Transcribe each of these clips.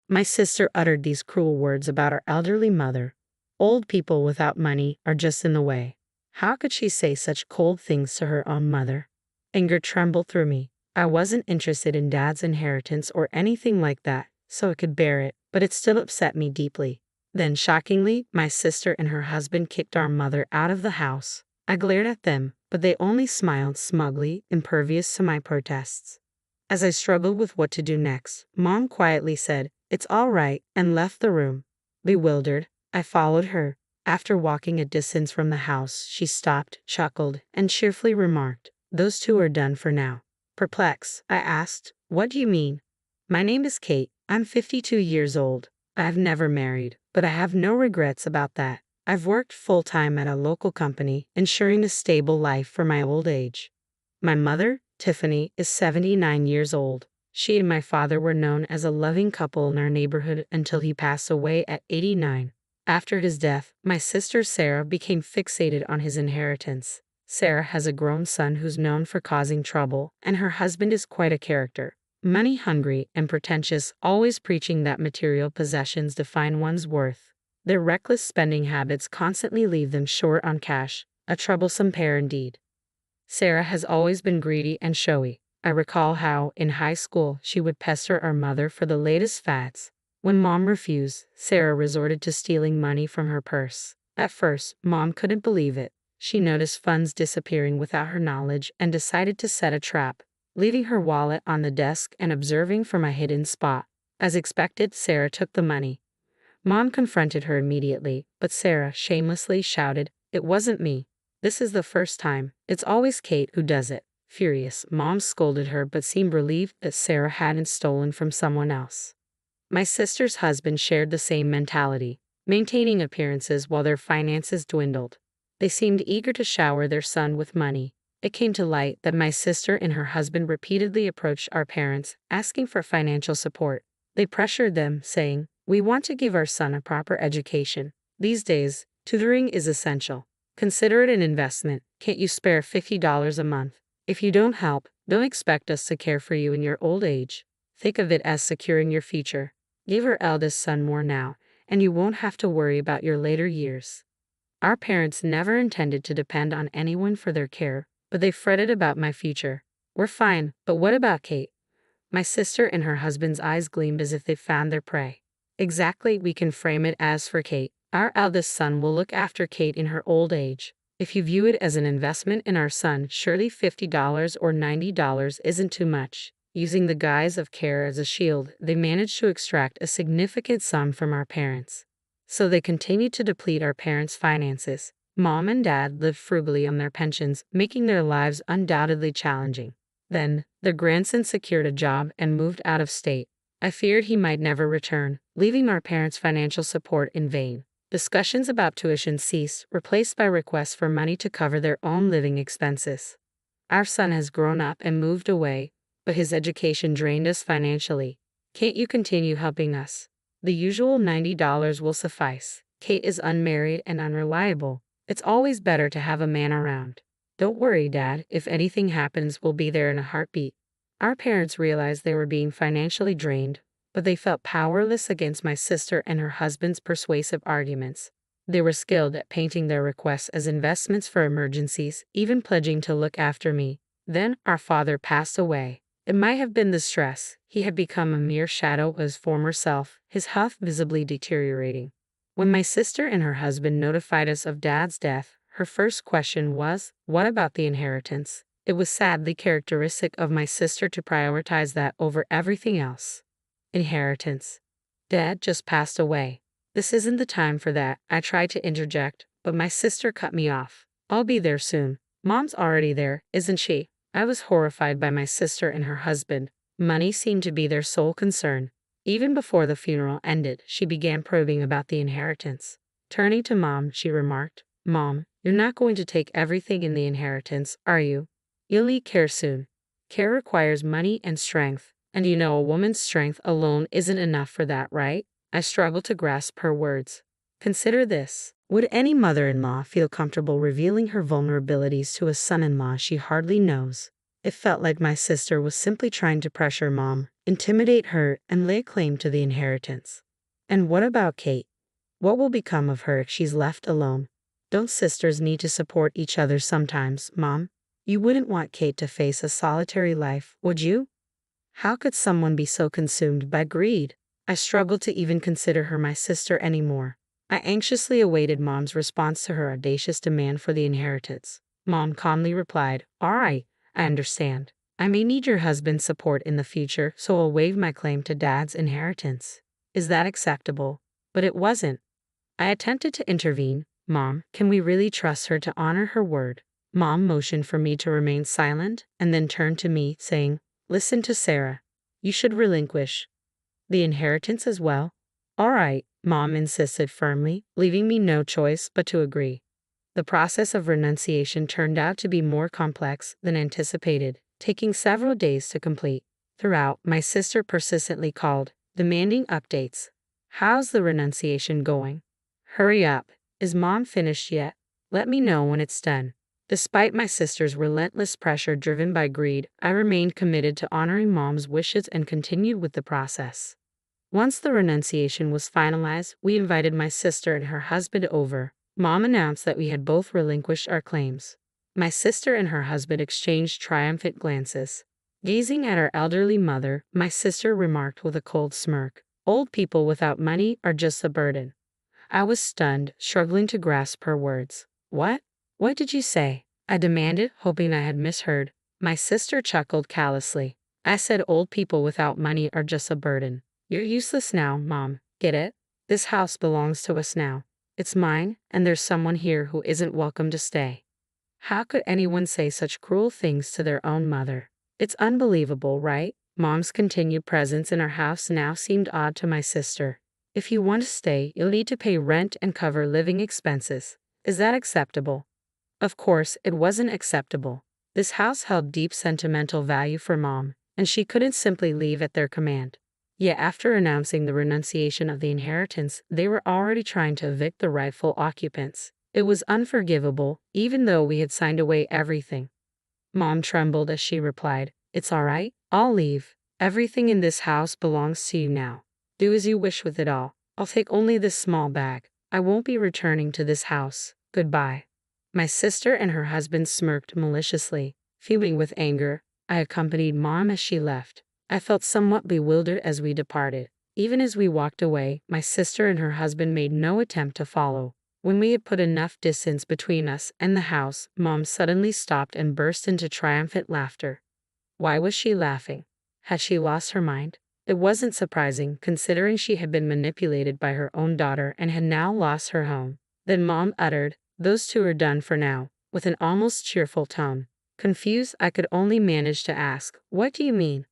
My sister uttered these cruel words about our elderly mother. Old people without money are just in the way. How could she say such cold things to her own mother? Anger trembled through me. I wasn't interested in Dad's inheritance or anything like that, so I could bear it, but it still upset me deeply. Then, shockingly, my sister and her husband kicked our mother out of the house. I glared at them, but they only smiled smugly, impervious to my protests. As I struggled with what to do next, Mom quietly said, "It's all right," and left the room. Bewildered, I followed her. After walking a distance from the house, she stopped, chuckled, and cheerfully remarked, "Those two are done for now." Perplexed, I asked, "What do you mean?" "My name is Kate. I'm 52 years old. I've never married, but I have no regrets about that. I've worked full-time at a local company, ensuring a stable life for my old age. My mother, Tiffany, is 79 years old. She and my father were known as a loving couple in our neighborhood until he passed away at 89. After his death, my sister Sarah became fixated on his inheritance. Sarah has a grown son who's known for causing trouble, and her husband is quite a character. Money-hungry and pretentious, always preaching that material possessions define one's worth. Their reckless spending habits constantly leave them short on cash, a troublesome pair indeed. Sarah has always been greedy and showy. I recall how, in high school, she would pester our mother for the latest fads. When Mom refused, Sarah resorted to stealing money from her purse. At first, Mom couldn't believe it. She noticed funds disappearing without her knowledge and decided to set a trap, leaving her wallet on the desk and observing from a hidden spot. As expected, Sarah took the money. Mom confronted her immediately, but Sarah shamelessly shouted, "It wasn't me. This is the first time. It's always Kate who does it." Furious, Mom scolded her but seemed relieved that Sarah hadn't stolen from someone else. My sister's husband shared the same mentality, maintaining appearances while their finances dwindled. They seemed eager to shower their son with money. It came to light that my sister and her husband repeatedly approached our parents, asking for financial support. They pressured them, saying, "We want to give our son a proper education. These days, tutoring is essential. Consider it an investment. Can't you spare $50 a month? If you don't help, don't expect us to care for you in your old age. Think of it as securing your future. Give our eldest son more now, and you won't have to worry about your later years." Our parents never intended to depend on anyone for their care, but they fretted about my future. "We're fine, but what about Kate?" My sister and her husband's eyes gleamed as if they found their prey. "Exactly, we can frame it as for Kate. Our eldest son will look after Kate in her old age. If you view it as an investment in our son, surely $50 or $90 isn't too much." Using the guise of care as a shield, they managed to extract a significant sum from our parents. So they continued to deplete our parents' finances. Mom and Dad lived frugally on their pensions, making their lives undoubtedly challenging. Then, their grandson secured a job and moved out of state. I feared he might never return, leaving our parents' financial support in vain. Discussions about tuition ceased, replaced by requests for money to cover their own living expenses. Our son has grown up and moved away, but his education drained us financially. "Can't you continue helping us? The usual $90 will suffice. Kate is unmarried and unreliable. It's always better to have a man around." "Don't worry, Dad. If anything happens, we'll be there in a heartbeat." Our parents realized they were being financially drained, but they felt powerless against my sister and her husband's persuasive arguments. They were skilled at painting their requests as investments for emergencies, even pledging to look after me. Then our father passed away. It might have been the stress. He had become a mere shadow of his former self, his health visibly deteriorating. When my sister and her husband notified us of Dad's death, her first question was, "What about the inheritance?" It was sadly characteristic of my sister to prioritize that over everything else. Inheritance. "Dad just passed away. This isn't the time for that." I tried to interject, but my sister cut me off. "I'll be there soon." "Mom's already there, isn't she?" I was horrified by my sister and her husband. Money seemed to be their sole concern. Even before the funeral ended, she began probing about the inheritance. Turning to Mom, she remarked, "Mom, you're not going to take everything in the inheritance, are you? You'll need care soon. Care requires money and strength, and you know a woman's strength alone isn't enough for that, right?" I struggled to grasp her words. Consider this. Would any mother-in-law feel comfortable revealing her vulnerabilities to a son-in-law she hardly knows? It felt like my sister was simply trying to pressure Mom, intimidate her, and lay claim to the inheritance. And what about Kate? What will become of her if she's left alone? Don't sisters need to support each other sometimes, Mom? You wouldn't want Kate to face a solitary life, would you? How could someone be so consumed by greed? I struggled to even consider her my sister anymore. I anxiously awaited Mom's response to her audacious demand for the inheritance. Mom calmly replied, "All right, I understand. I may need your husband's support in the future, so I'll waive my claim to Dad's inheritance. Is that acceptable?" But it wasn't. I attempted to intervene. "Mom, can we really trust her to honor her word?" Mom motioned for me to remain silent and then turned to me, saying, "Listen to Sarah. You should relinquish the inheritance as well." "All right," Mom insisted firmly, leaving me no choice but to agree. The process of renunciation turned out to be more complex than anticipated, taking several days to complete. Throughout, my sister persistently called, demanding updates. "How's the renunciation going? Hurry up. Is Mom finished yet? Let me know when it's done." Despite my sister's relentless pressure driven by greed, I remained committed to honoring Mom's wishes and continued with the process. Once the renunciation was finalized, we invited my sister and her husband over. Mom announced that we had both relinquished our claims. My sister and her husband exchanged triumphant glances. Gazing at our elderly mother, my sister remarked with a cold smirk, "Old people without money are just a burden." I was stunned, struggling to grasp her words. "What? What did you say?" I demanded, hoping I had misheard. My sister chuckled callously. "I said old people without money are just a burden. You're useless now, Mom. Get it? This house belongs to us now. It's mine, and there's someone here who isn't welcome to stay." How could anyone say such cruel things to their own mother? It's unbelievable, right? Mom's continued presence in our house now seemed odd to my sister. "If you want to stay, you'll need to pay rent and cover living expenses. Is that acceptable?" Of course, it wasn't acceptable. This house held deep sentimental value for Mom, and she couldn't simply leave at their command. Yet after announcing the renunciation of the inheritance, they were already trying to evict the rightful occupants. It was unforgivable, even though we had signed away everything. Mom trembled as she replied, "It's all right, I'll leave. Everything in this house belongs to you now. Do as you wish with it all. I'll take only this small bag. I won't be returning to this house. Goodbye." My sister and her husband smirked maliciously. Fuming with anger, I accompanied Mom as she left. I felt somewhat bewildered as we departed. Even as we walked away, my sister and her husband made no attempt to follow. When we had put enough distance between us and the house, Mom suddenly stopped and burst into triumphant laughter. Why was she laughing? Had she lost her mind? It wasn't surprising, considering she had been manipulated by her own daughter and had now lost her home. Then Mom uttered, "Those two are done for now," with an almost cheerful tone. Confused, I could only manage to ask, "What do you mean?"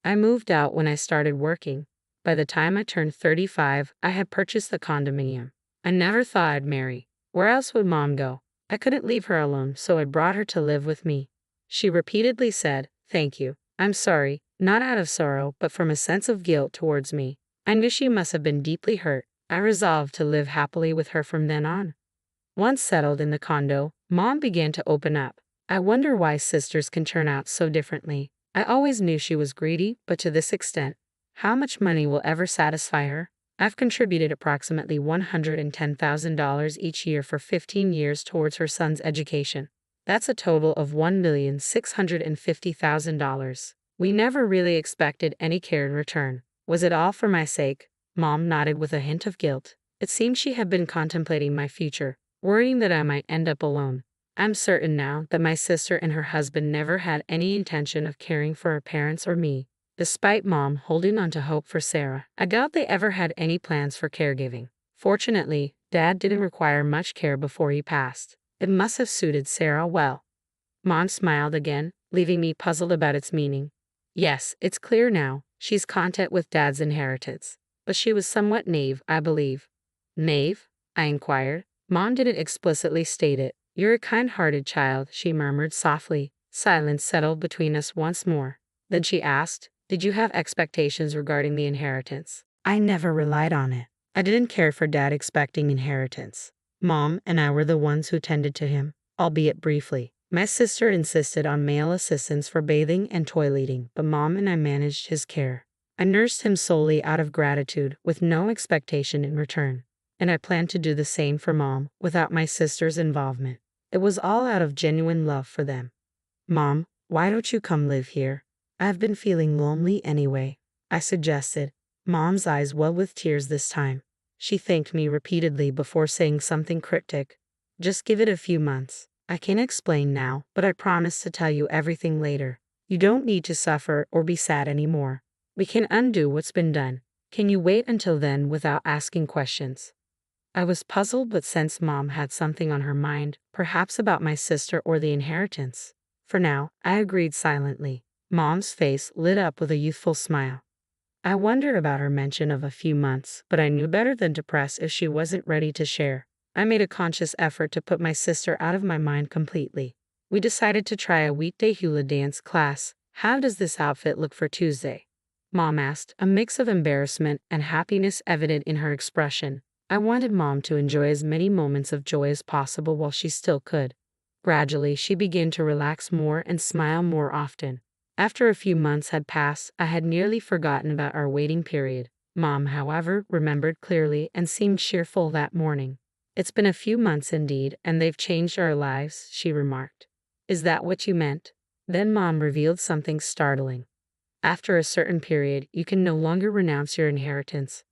"I moved out when I started working. By the time I turned 35, I had purchased the condominium. I never thought I'd marry. Where else would Mom go? I couldn't leave her alone, so I brought her to live with me." She repeatedly said, "Thank you. I'm sorry," not out of sorrow, but from a sense of guilt towards me. I knew she must have been deeply hurt. I resolved to live happily with her from then on. Once settled in the condo, Mom began to open up. I wonder why sisters can turn out so differently. I always knew she was greedy, but to this extent. How much money will ever satisfy her? I've contributed approximately $110,000 each year for 15 years towards her son's education. That's a total of $1,650,000. We never really expected any care in return. Was it all for my sake? Mom nodded with a hint of guilt. It seemed she had been contemplating my future, worrying that I might end up alone. I'm certain now that my sister and her husband never had any intention of caring for her parents or me. Despite Mom holding on to hope for Sarah, I doubt they ever had any plans for caregiving. Fortunately, Dad didn't require much care before he passed. It must have suited Sarah well. Mom smiled again, leaving me puzzled about its meaning. Yes, it's clear now. She's content with Dad's inheritance. But she was somewhat naive, I believe. Naive? I inquired. Mom didn't explicitly state it. "You're a kind-hearted child," she murmured softly. Silence settled between us once more. Then she asked, "Did you have expectations regarding the inheritance?" "I never relied on it. I didn't care for Dad expecting inheritance. Mom and I were the ones who tended to him, albeit briefly. My sister insisted on male assistance for bathing and toileting, but Mom and I managed his care. I nursed him solely out of gratitude, with no expectation in return. And I planned to do the same for Mom, without my sister's involvement. It was all out of genuine love for them. Mom, why don't you come live here? I've been feeling lonely anyway, I suggested. Mom's eyes welled with tears this time. She thanked me repeatedly before saying something cryptic. Just give it a few months. I can't explain now, but I promise to tell you everything later. You don't need to suffer or be sad anymore. We can undo what's been done. Can you wait until then without asking questions? I was puzzled but sensed Mom had something on her mind, perhaps about my sister or the inheritance. For now, I agreed silently. Mom's face lit up with a youthful smile. I wondered about her mention of a few months, but I knew better than to press if she wasn't ready to share. I made a conscious effort to put my sister out of my mind completely. We decided to try a weekday hula dance class. How does this outfit look for Tuesday? Mom asked, a mix of embarrassment and happiness evident in her expression. I wanted Mom to enjoy as many moments of joy as possible while she still could. Gradually, she began to relax more and smile more often. After a few months had passed, I had nearly forgotten about our waiting period. Mom, however, remembered clearly and seemed cheerful that morning. It's been a few months indeed, and they've changed our lives, she remarked. Is that what you meant? Then Mom revealed something startling. After a certain period, you can no longer renounce your inheritance.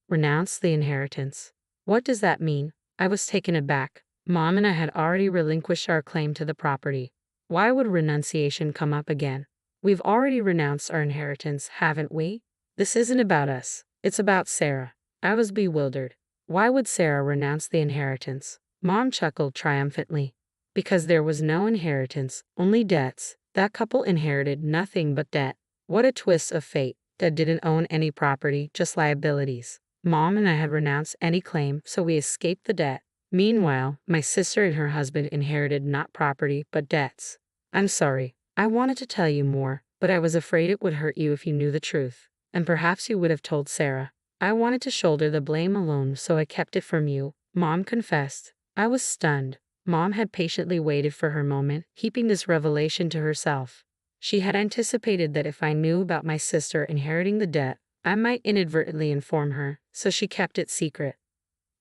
Renounce the inheritance. What does that mean? I was taken aback. Mom and I had already relinquished our claim to the property. Why would renunciation come up again? We've already renounced our inheritance, haven't we? This isn't about us. It's about Sarah. I was bewildered. Why would Sarah renounce the inheritance? Mom chuckled triumphantly. Because there was no inheritance, only debts. That couple inherited nothing but debt. What a twist of fate. Dad didn't own any property, just liabilities. Mom and I had renounced any claim, so we escaped the debt. Meanwhile, my sister and her husband inherited not property, but debts. I'm sorry. I wanted to tell you more, but I was afraid it would hurt you if you knew the truth. And perhaps you would have told Sarah. I wanted to shoulder the blame alone, so I kept it from you, Mom confessed. I was stunned. Mom had patiently waited for her moment, keeping this revelation to herself. She had anticipated that if I knew about my sister inheriting the debt, I might inadvertently inform her, so she kept it secret.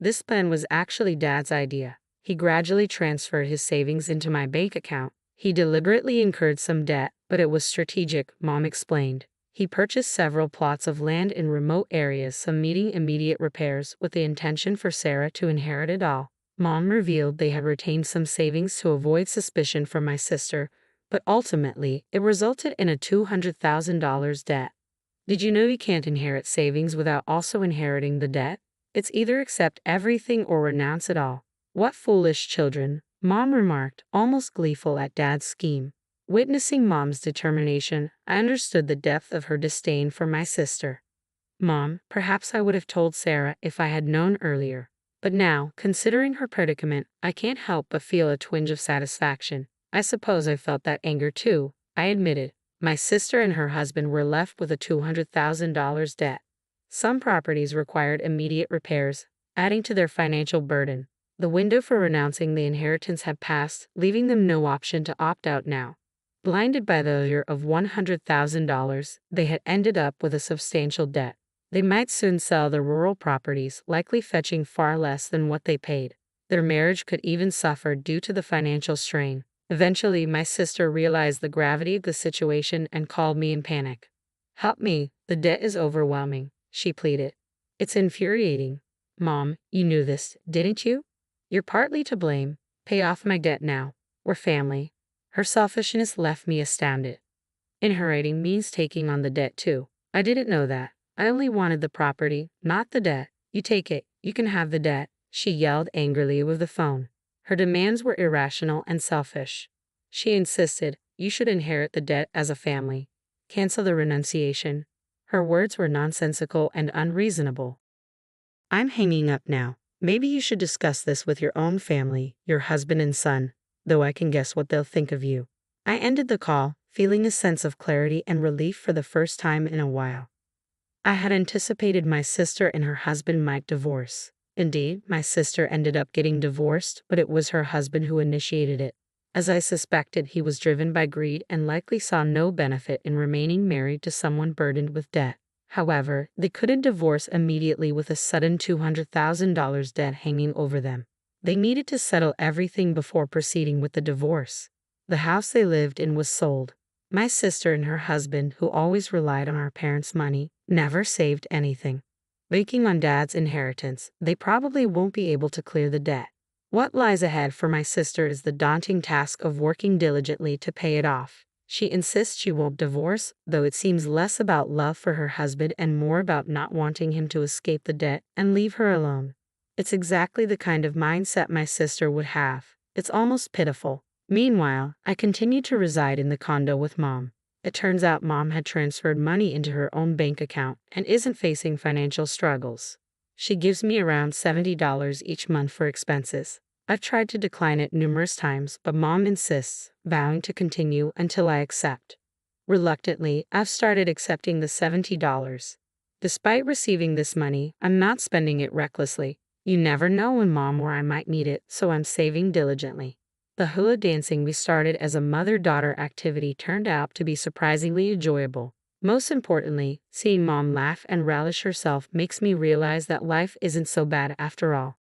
This plan was actually Dad's idea. He gradually transferred his savings into my bank account. He deliberately incurred some debt, but it was strategic, Mom explained. He purchased several plots of land in remote areas, some needing immediate repairs, with the intention for Sarah to inherit it all. Mom revealed they had retained some savings to avoid suspicion from my sister, but ultimately, it resulted in a $200,000 debt. Did you know you can't inherit savings without also inheriting the debt? It's either accept everything or renounce it all. What foolish children, Mom remarked, almost gleeful at Dad's scheme. Witnessing Mom's determination, I understood the depth of her disdain for my sister. Mom, perhaps I would have told Sarah if I had known earlier. But now, considering her predicament, I can't help but feel a twinge of satisfaction. I suppose I felt that anger too, I admitted. My sister and her husband were left with a $200,000 debt. Some properties required immediate repairs, adding to their financial burden. The window for renouncing the inheritance had passed, leaving them no option to opt out now. Blinded by the allure of $100,000, they had ended up with a substantial debt. They might soon sell the rural properties, likely fetching far less than what they paid. Their marriage could even suffer due to the financial strain. Eventually, my sister realized the gravity of the situation and called me in panic. Help me, the debt is overwhelming, she pleaded. It's infuriating. Mom, you knew this, didn't you? You're partly to blame. Pay off my debt now. We're family. Her selfishness left me astounded. Inheriting means taking on the debt too. I didn't know that. I only wanted the property, not the debt. You take it, you can have the debt, she yelled angrily over the phone. Her demands were irrational and selfish. She insisted, you should inherit the debt as a family. Cancel the renunciation. Her words were nonsensical and unreasonable. I'm hanging up now. Maybe you should discuss this with your own family, your husband and son, though I can guess what they'll think of you. I ended the call, feeling a sense of clarity and relief for the first time in a while. I had anticipated my sister and her husband might divorce. Indeed, my sister ended up getting divorced, but it was her husband who initiated it. As I suspected, he was driven by greed and likely saw no benefit in remaining married to someone burdened with debt. However, they couldn't divorce immediately with a sudden $200,000 debt hanging over them. They needed to settle everything before proceeding with the divorce. The house they lived in was sold. My sister and her husband, who always relied on our parents' money, never saved anything. Banking on Dad's inheritance, they probably won't be able to clear the debt. What lies ahead for my sister is the daunting task of working diligently to pay it off. She insists she won't divorce, though it seems less about love for her husband and more about not wanting him to escape the debt and leave her alone. It's exactly the kind of mindset my sister would have. It's almost pitiful. Meanwhile, I continue to reside in the condo with Mom. It turns out Mom had transferred money into her own bank account and isn't facing financial struggles. She gives me around $70 each month for expenses. I've tried to decline it numerous times, but Mom insists, vowing to continue until I accept. Reluctantly, I've started accepting the $70. Despite receiving this money, I'm not spending it recklessly. You never know when Mom or I might need it, so I'm saving diligently. The hula dancing we started as a mother-daughter activity turned out to be surprisingly enjoyable. Most importantly, seeing Mom laugh and relish herself makes me realize that life isn't so bad after all.